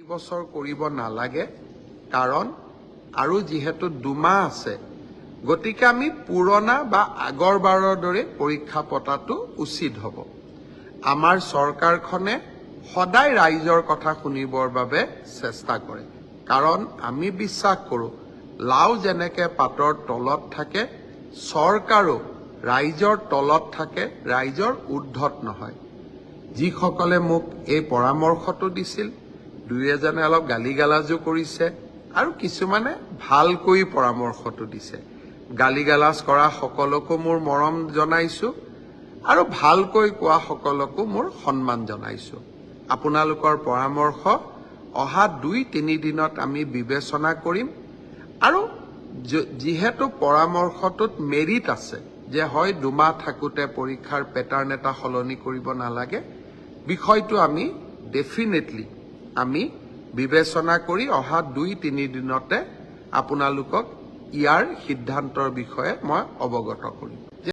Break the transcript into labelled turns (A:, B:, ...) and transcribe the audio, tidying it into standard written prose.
A: বছৰ কৰিব নালাগে কাৰণ আৰু যিহেতু 2 মাহ আছে গতিকে আমি পুৰণা বা আগৰবাৰৰ দৰে পৰীক্ষা পতাটো উচিত হ'ব। আমাৰ চৰকাৰখনে সদায় ৰাইজৰ কথা শুনিবৰ বাবে চেষ্টা কৰে কাৰণ আমি বিশ্বাস কৰোঁ লাও যেনেকৈ পাতৰ তলত থাকে চৰকাৰো ৰাইজৰ তলত থাকে ৰাইজৰ ঊৰ্ধ্বত নহয়। যিসকলে মোক এই পৰামৰ্শটো দিছিল দুই এজনে অলপ গালিগালাজো কৰিছে আৰু কিছুমানে ভালকৈ পৰামৰ্শটো দিছে। গালিগালাজ কৰা সকলকো মোৰ মৰম জনাইছোঁ আৰু ভালকৈ কোৱা সকলকো মোৰ সন্মান জনাইছোঁ। আপোনালোকৰ পৰামৰ্শ অহা 2-3 দিনত আমি বিবেচনা কৰিম আৰু যিহেতু পৰামৰ্শটোত মেৰিট আছে যে হয় 2 মাহ থাকোঁতে পৰীক্ষাৰ পেটাৰ্ণ এটা সলনি কৰিব নালাগে বিষয়টো আমি ডেফিনেটলি আমি বিবেচনা কৰি অহা 2-3 দিনতে আপোনালোকক ইয়াৰ সিদ্ধান্তৰ বিষয়ে মই অৱগত কৰিম।